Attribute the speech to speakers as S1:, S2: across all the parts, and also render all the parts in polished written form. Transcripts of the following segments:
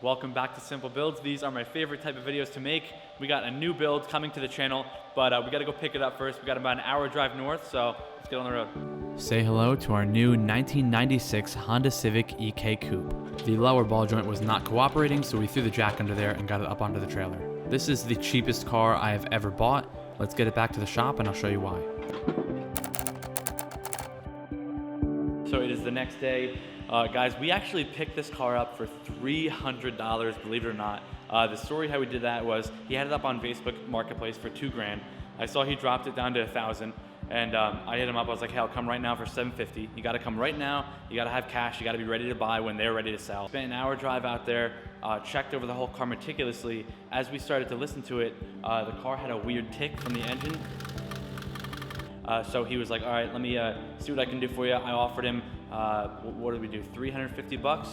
S1: Welcome back to Simple Builds. These are my favorite type of videos to make. We got a new build coming to the channel, but we gotta go pick it up first. We got about an hour drive north, so let's get on the road. Say hello to our new 1996 Honda Civic EK Coupe. The lower ball joint was not cooperating, so we threw the jack under there and got it up onto the trailer. This is the cheapest car I have ever bought. Let's get it back to the shop and I'll show you why. So it is the next day. Guys, we actually picked this car up for $300, believe it or not. The story how we did that was he had it up on Facebook Marketplace for $2 grand. I saw he dropped it down to $1,000, and I hit him up. I was like, hey, I'll come right now for $750. You gotta come right now. You gotta have cash. You gotta be ready to buy when they're ready to sell. Spent an hour drive out there, checked over the whole car meticulously. As we started to listen to it, the car had a weird tick from the engine. So he was like, all right, let me see what I can do for you. I offered him, what did we do, 350 bucks.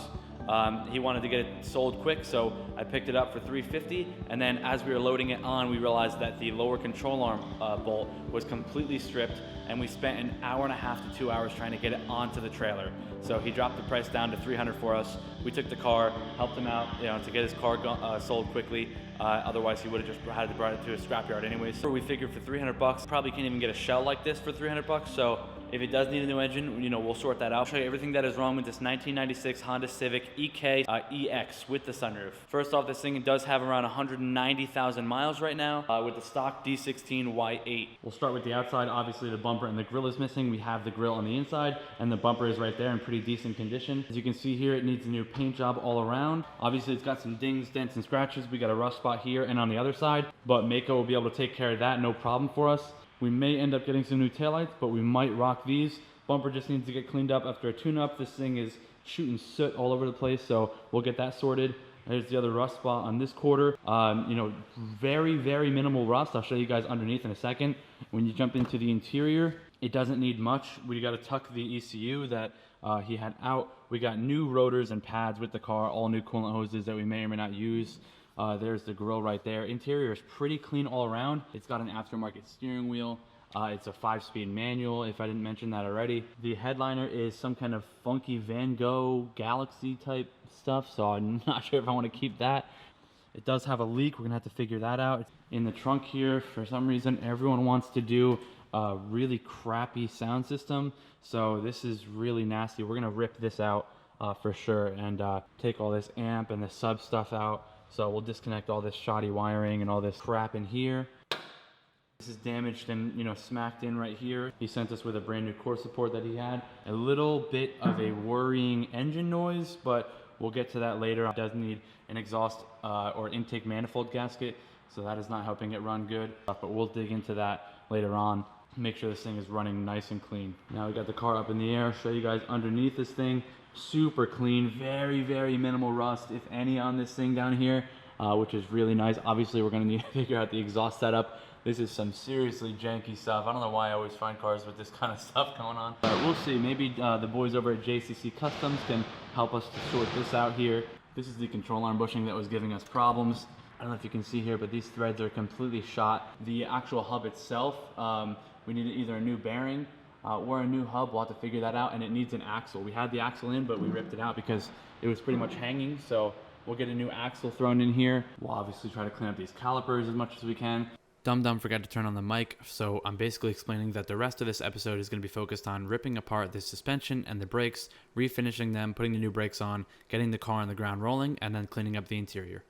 S1: He wanted to get it sold quick, so I picked it up for 350. And then as we were loading it on, we realized that the lower control arm bolt was completely stripped, and we spent an hour and a half to 2 hours trying to get it onto the trailer. So he dropped the price down to 300 for us. We took the car, helped him out, to get his car sold quickly. Otherwise, he would have just had to brought it to a scrapyard anyways. So we figured for 300 bucks, probably can't even get a shell like this for 300 bucks. So if it does need a new engine, we'll sort that out. I'll show you everything that is wrong with this 1996 Honda Civic EK EX with the sunroof. First off, this thing does have around 190,000 miles right now with the stock D16 Y8. We'll start with the outside. Obviously, the bumper and the grill is missing. We have the grill on the inside, and the bumper is right there in pretty decent condition. As you can see here, it needs a new paint job all around. Obviously, it's got some dings, dents, and scratches. We got a rust spot here and on the other side, but Mako will be able to take care of that, no problem for us. We may end up getting some new taillights, but we might rock these. Bumper just needs to get cleaned up after a tune-up. This thing is shooting soot all over the place, so we'll get that sorted. There's the other rust spot on this quarter. Very, very minimal rust. I'll show you guys underneath in a second. When you jump into the interior, it doesn't need much. We got to tuck the ECU that he had out. We got new rotors and pads with the car, all new coolant hoses that we may or may not use. There's the grill right there. Interior is pretty clean all around. It's got an aftermarket steering wheel. It's a 5-speed manual, if I didn't mention that already. The headliner is some kind of funky Van Gogh Galaxy type stuff, so I'm not sure if I want to keep that. It does have a leak. We're gonna have to figure that out. In the trunk here, for some reason, everyone wants to do a really crappy sound system, so this is really nasty. We're gonna rip this out for sure and take all this amp and the sub stuff out. So we'll disconnect all this shoddy wiring and all this crap in here. This is damaged and smacked in right here. He sent us with a brand new core support that he had. A little bit of a worrying engine noise, but we'll get to that later. It does need an exhaust or intake manifold gasket, so that is not helping it run good. But we'll dig into that later on. Make sure this thing is running nice and clean. Now we got the car up in the air. Show you guys underneath this thing. Super clean, very, very minimal rust, if any, on this thing down here, which is really nice. Obviously, we're gonna need to figure out the exhaust setup. This is some seriously janky stuff. I don't know why I always find cars with this kind of stuff going on. But we'll see. Maybe the boys over at JCC Customs can help us to sort this out here. This is the control arm bushing that was giving us problems. I don't know if you can see here, but these threads are completely shot. The actual hub itself, we need either a new bearing or a new hub. We'll have to figure that out, and it needs an axle. We had the axle in, but we ripped it out because it was pretty much hanging, so we'll get a new axle thrown in here. We'll obviously try to clean up these calipers as much as we can. Dum forgot to turn on the mic, so I'm basically explaining that the rest of this episode is going to be focused on ripping apart the suspension and the brakes, refinishing them, putting the new brakes on, getting the car on the ground rolling, and then cleaning up the interior.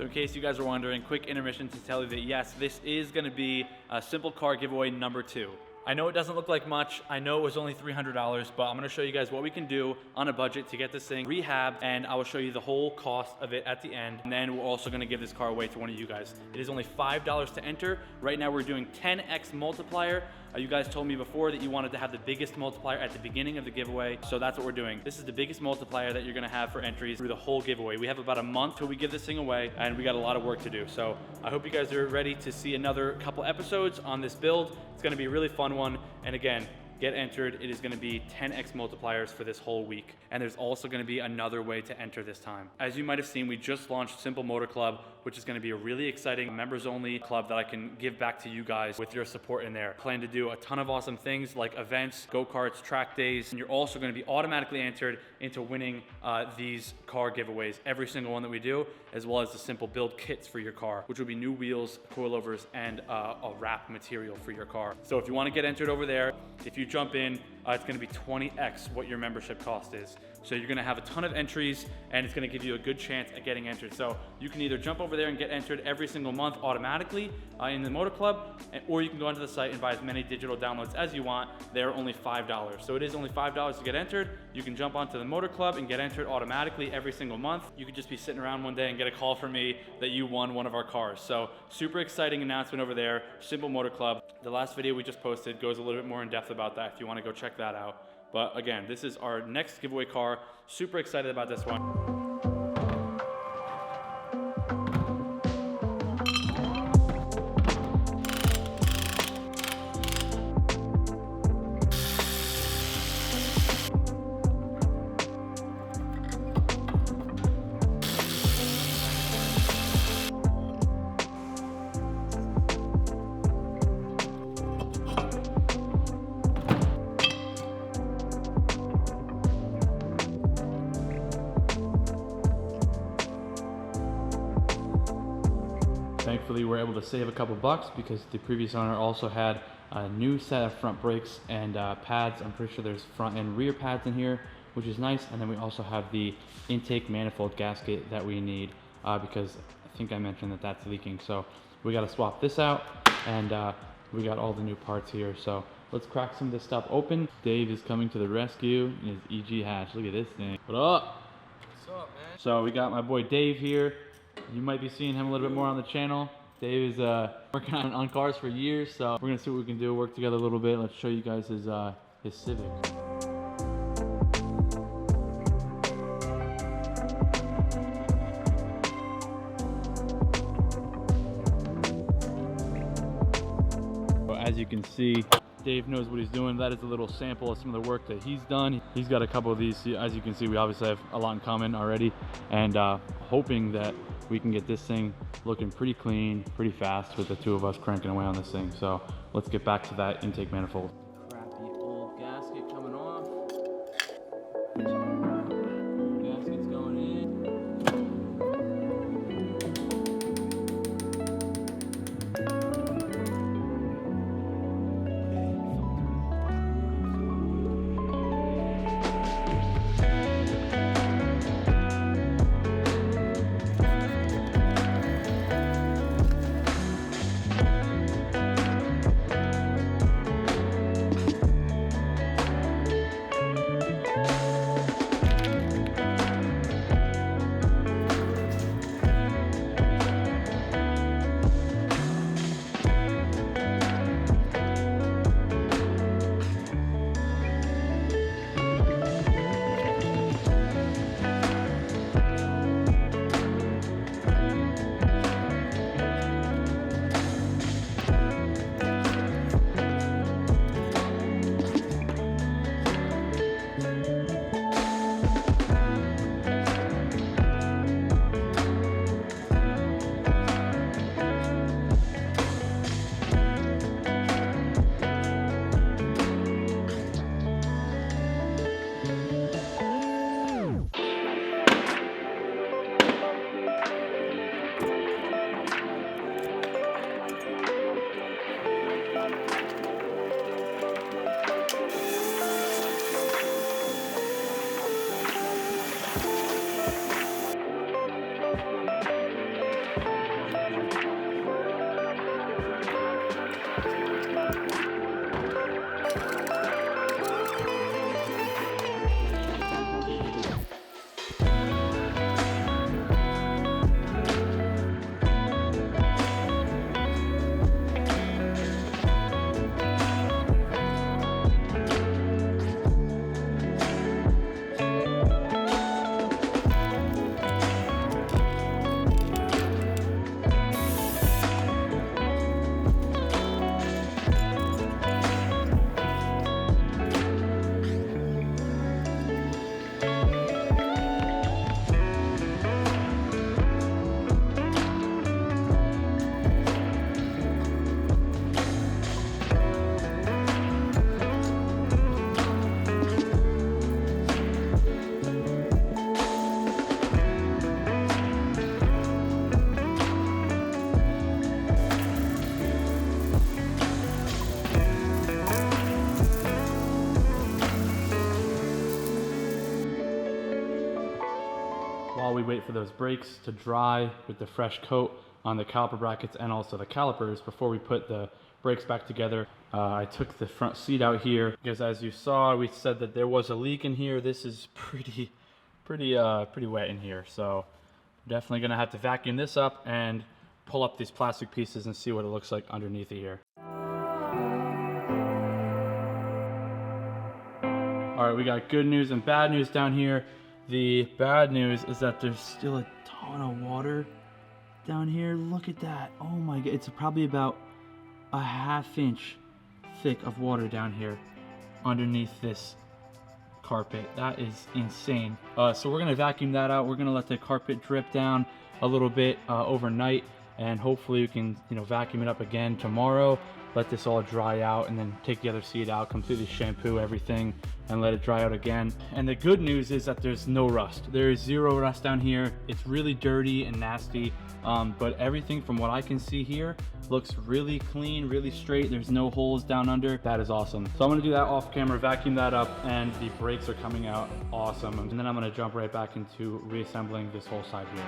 S1: So in case you guys are wondering, quick intermission to tell you that yes, this is going to be a simple car giveaway number 2. I know it doesn't look like much. I know it was only $300, but I'm gonna show you guys what we can do on a budget to get this thing rehabbed, and I will show you the whole cost of it at the end. And then we're also gonna give this car away to one of you guys. It is only $5 to enter. Right now we're doing 10x multiplier. You guys told me before that you wanted to have the biggest multiplier at the beginning of the giveaway, so that's what we're doing. This is the biggest multiplier that you're gonna have for entries through the whole giveaway. We have about a month till we give this thing away, and we got a lot of work to do. So I hope you guys are ready to see another couple episodes on this build. It's gonna be a really fun one, and again, get entered. It is gonna be 10x multipliers for this whole week. And there's also gonna be another way to enter this time. As you might have seen, we just launched Simple Motor Club, which is gonna be a really exciting members only club that I can give back to you guys with your support in there. Plan to do a ton of awesome things like events, go-karts, track days, and you're also gonna be automatically entered into winning these car giveaways, every single one that we do, as well as the simple build kits for your car, which will be new wheels, coilovers, and a wrap material for your car. So if you wanna get entered over there, if you jump in, it's gonna be 20x what your membership cost is. So you're gonna have a ton of entries, and it's gonna give you a good chance at getting entered. So you can either jump over there and get entered every single month automatically in the Motor Club, or you can go onto the site and buy as many digital downloads as you want. They're only $5. So it is only $5 to get entered. You can jump onto the Motor Club and get entered automatically every single month. You could just be sitting around one day and get a call from me that you won one of our cars. So super exciting announcement over there, Simple Motor Club. The last video we just posted goes a little bit more in depth about that if you wanna go check that out. But again, this is our next giveaway car. Super excited about this one. Thankfully, we're able to save a couple bucks because the previous owner also had a new set of front brakes and pads. I'm pretty sure there's front and rear pads in here, which is nice. And then we also have the intake manifold gasket that we need because I think I mentioned that that's leaking. So we got to swap this out, and we got all the new parts here. So let's crack some of this stuff open. Dave is coming to the rescue in his EG hatch. Look at this thing. What up?
S2: What's up, man?
S1: So we got my boy Dave here. You might be seeing him a little bit more on the channel. Dave is working on cars for years, so we're gonna see what we can do, work together a little bit. Let's show you guys his Civic. As you can see, Dave knows what he's doing. That is a little sample of some of the work that he's done. He's got a couple of these. As you can see, we obviously have a lot in common already, and hoping that we can get this thing looking pretty clean, pretty fast with the two of us cranking away on this thing. So let's get back to that intake manifold. Crappy old gasket coming off. Gasket's going in.
S2: while we wait for those brakes to dry with the fresh coat on the caliper brackets and also the calipers before we put the brakes back together, I took the front seat out here because, as you saw, we said that there was a leak in here. This is pretty wet in here, so definitely gonna have to vacuum this up and pull up these plastic pieces and see what it looks like underneath it here. All right, we got good news and bad news down here. The bad news is that there's still a ton of water down here. Look at that. Oh my God, it's probably about a ½ inch thick of water down here underneath this carpet. That is insane. So we're gonna vacuum that out. We're gonna let the carpet drip down a little bit overnight, and hopefully we can, vacuum it up again tomorrow. Let this all dry out and then take the other seat out, completely shampoo everything and let it dry out again. And the good news is that there's no rust. There is zero rust down here. It's really dirty and nasty, but everything from what I can see here looks really clean, really straight. There's no holes down under. That is awesome. So I'm gonna do that off camera, vacuum that up, and the brakes are coming out awesome. And then I'm gonna jump right back into reassembling this whole side here.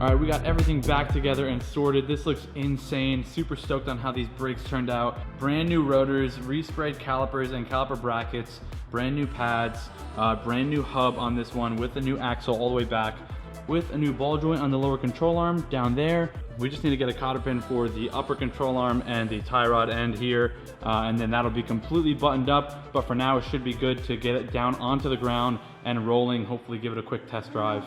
S2: All right, we got everything back together and sorted. This looks insane. Super stoked on how these brakes turned out. Brand new rotors, resprayed calipers and caliper brackets, brand new pads, brand new hub on this one with a new axle all the way back, with a new ball joint on the lower control arm down there. We just need to get a cotter pin for the upper control arm and the tie rod end here, and then that'll be completely buttoned up. But for now, it should be good to get it down onto the ground and rolling, hopefully give it a quick test drive.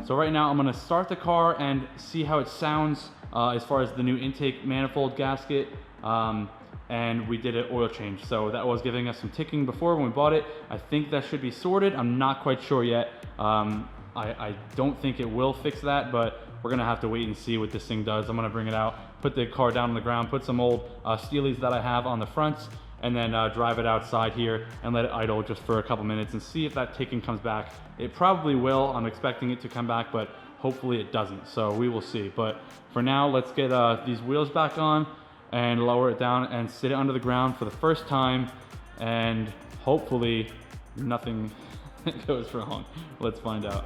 S2: So So right now I'm gonna start the car and see how it sounds as far as the new intake manifold gasket. And we did an oil change. So that was giving us some ticking before when we bought it. I think that should be sorted. I'm not quite sure yet. I don't think it will fix that, but we're gonna have to wait and see what this thing does. I'm gonna bring it out, put the car down on the ground, put some old Steelies that I have on the fronts, and then drive it outside here and let it idle just for a couple minutes and see if that ticking comes back. It probably will. I'm expecting it to come back, but hopefully it doesn't. So we will see. But for now, let's get these wheels back on and lower it down and sit it under the ground for the first time, and hopefully nothing goes wrong. Let's find out.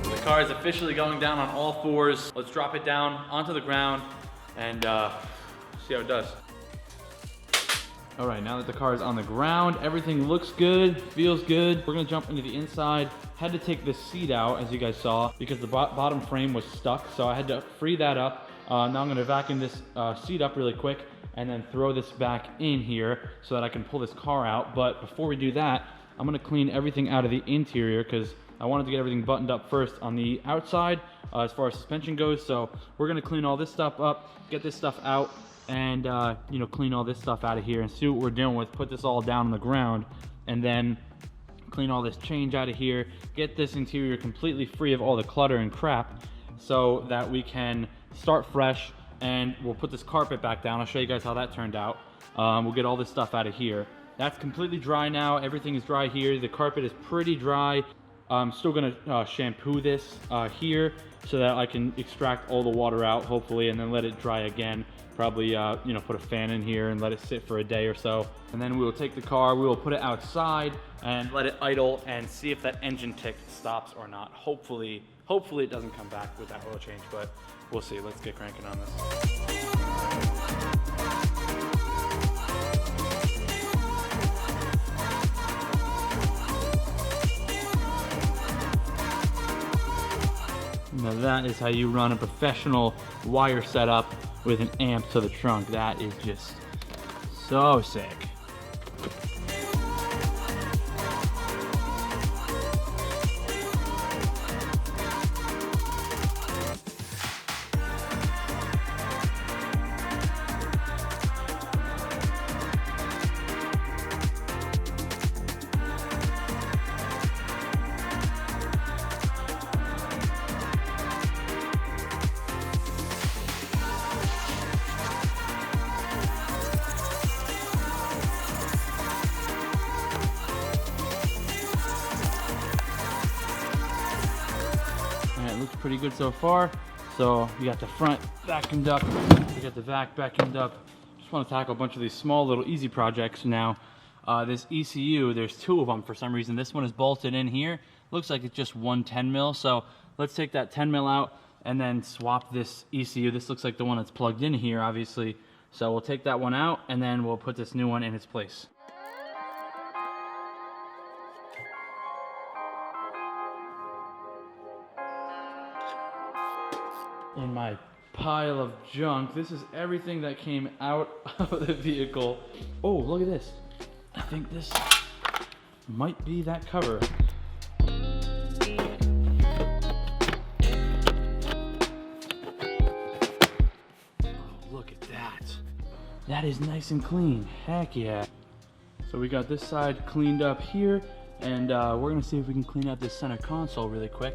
S2: The car is officially going down on all fours. Let's drop it down onto the ground and see how it does. All right, now that the car is on the ground, everything looks good, feels good. We're gonna jump into the inside. Had to take this seat out, as you guys saw, because the bottom frame was stuck, so I had to free that up. Now I'm gonna vacuum this seat up really quick and then throw this back in here so that I can pull this car out. But before we do that, I'm gonna clean everything out of the interior because I wanted to get everything buttoned up first on the outside as far as suspension goes. So we're gonna clean all this stuff up, get this stuff out, and you know, clean all this stuff out of here and see what we're dealing with. Put this all down on the ground and then clean all this change out of here, get this interior completely free of all the clutter and crap so that we can start fresh. And we'll put this carpet back down. I'll show you guys how that turned out. We'll get all this stuff out of here. That's completely dry now. Everything is dry here. The carpet is pretty dry. I'm still gonna shampoo this here so that I can extract all the water out, hopefully, and then let it dry again. Probably, you know, put a fan in here and let it sit for a day or so. And then we will take the car, we will put it outside and let it idle and see if that engine tick stops or not. Hopefully it doesn't come back with that oil change, but we'll see. Let's get cranking on this. Now that is how you run a professional wire setup with an amp to the trunk. That is just so sick. Looks pretty good so far. So we got the front vacuumed up, we got the vac vacuumed up. Just want to tackle a bunch of these small little easy projects now. This ECU, there's two of them for some reason. This one is bolted in here. Looks like it's just one 10 mil. So let's take that 10 mil out and then swap this ECU. This looks like the one that's plugged in here, obviously. So we'll take that one out and then we'll put this new one in its place. In my pile of junk, this is everything that came out of the vehicle. Oh, look at this. I think this might be that cover. Oh, look at that. That is nice and clean. Heck yeah. So we got this side cleaned up here, and we're gonna see if we can clean out this center console really quick.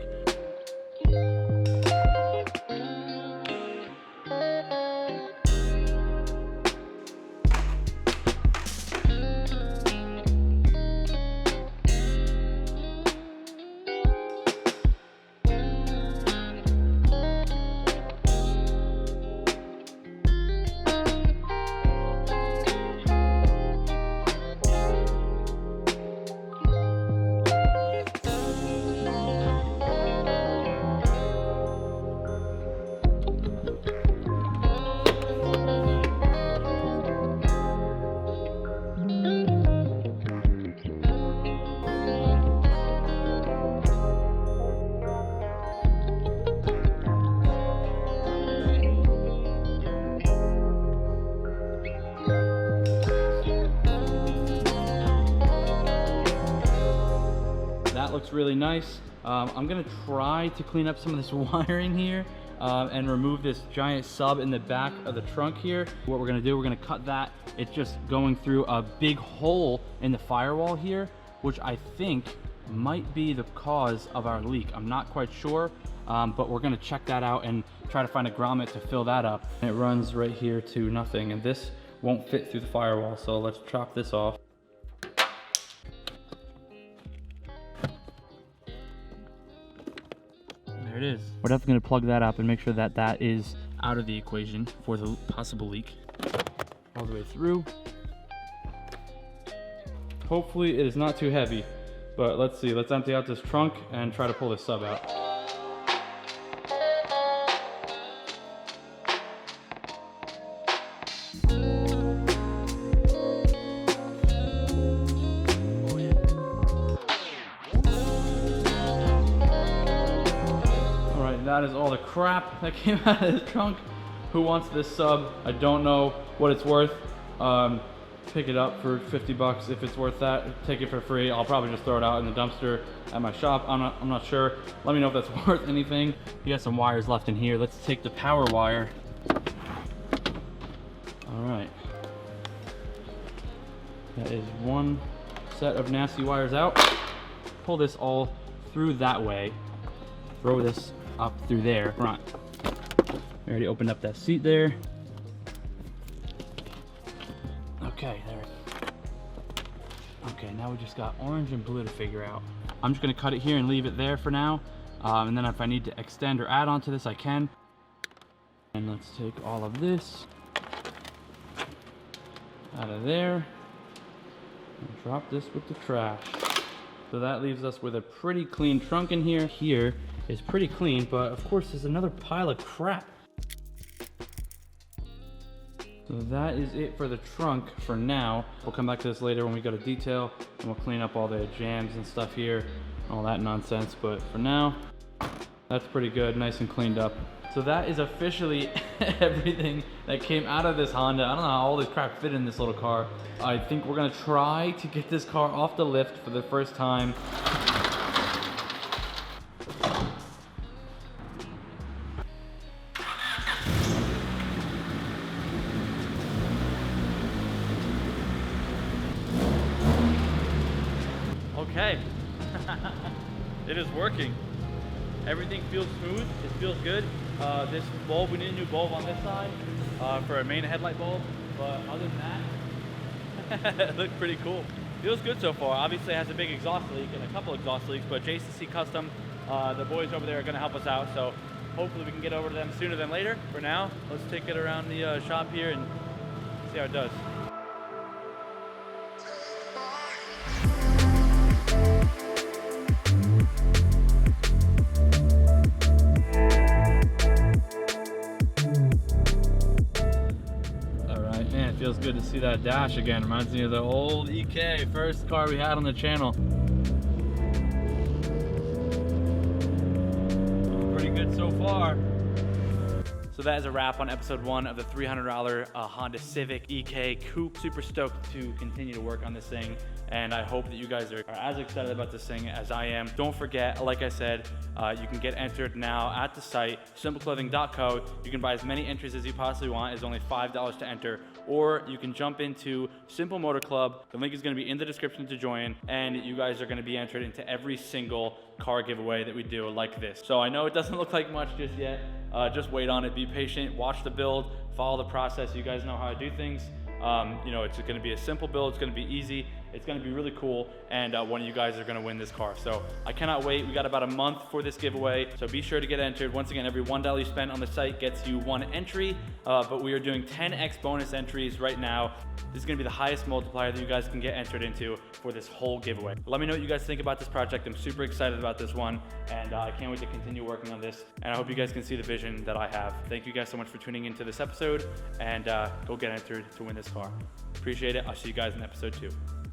S2: That's really nice. I'm gonna try to clean up some of this wiring here and remove this giant sub in the back of the trunk here. What we're gonna do, we're gonna cut that. It's just going through a big hole in the firewall here, which I think might be the cause of our leak. I'm not quite sure, but we're gonna check that out and try to find a grommet to fill that up. And it runs right here to nothing, and this won't fit through the firewall, so let's chop this off. There it is. We're definitely gonna plug that up and make sure that that is out of the equation for the possible leak. All the way through. Hopefully it is not too heavy, but let's see. Let's empty out this trunk and try to pull this sub out. That is all the crap that came out of this trunk. Who wants this sub? I don't know what it's worth. Pick it up for 50 bucks if it's worth that. Take it for free. I'll probably just throw it out in the dumpster at my shop. I'm not sure. Let me know if that's worth anything. You got some wires left in here. Let's take the power wire. All right. That is one set of nasty wires out. Pull this all through that way. Throw this up through there. Front. We already opened up that seat there. Okay, there. Okay, now we just got orange and blue to figure out. I'm just gonna cut it here and leave it there for now. And then if I need to extend or add on to this, I can. And let's take all of this out of there and drop this with the trash. So that leaves us with a pretty clean trunk in here. Here is pretty clean, but of course there's another pile of crap. So that is it for the trunk for now. We'll come back to this later when we go to detail, and we'll clean up all the jams and stuff here, all that nonsense. But for now, that's pretty good, nice and cleaned up. So that is officially everything that came out of this Honda. I don't know how all this crap fit in this little car. I think we're gonna try to get this car off the lift for the first time. Okay, it is working. Everything feels smooth, it feels good. This bulb, we need a new bulb on this side for a main headlight bulb, but other than that, it looked pretty cool. Feels good so far. Obviously it has a big exhaust leak and a couple exhaust leaks, but JCC Custom, the boys over there are gonna help us out, so hopefully we can get over to them sooner than later. For now, let's take it around the shop here and see how it does. Feels good to see that dash again. Reminds me of the old EK, first car we had on the channel. Pretty good so far. So that is a wrap on episode 1 of the $300 Honda Civic EK Coupe. Super stoked to continue to work on this thing, and I hope that you guys are as excited about this thing as I am. Don't forget, like I said, you can get entered now at the site, simpleclothing.co. You can buy as many entries as you possibly want. It's only $5 to enter. Or you can jump into Simple Motor Club. The link is going to be in the description to join, and you guys are going to be entered into every single car giveaway that we do like this. So I know it doesn't look like much just yet. Just wait on it, be patient, watch the build, follow the process. You guys know how I do things. You know, it's going to be a simple build, it's going to be easy, it's going to be really cool, and one of you guys are going to win this car. So I cannot wait. We got about a month for this giveaway, so be sure to get entered. Once again, every $1 you spend on the site gets you 1 entry, but we are doing 10x bonus entries right now. This is going to be the highest multiplier that you guys can get entered into for this whole giveaway. Let me know what you guys think about this project. I'm super excited about this one, and I can't wait to continue working on this, and I hope you guys can see the vision that I have. Thank you guys so much for tuning into this episode, and go get entered to win this car. Appreciate it. I'll see you guys in episode 2.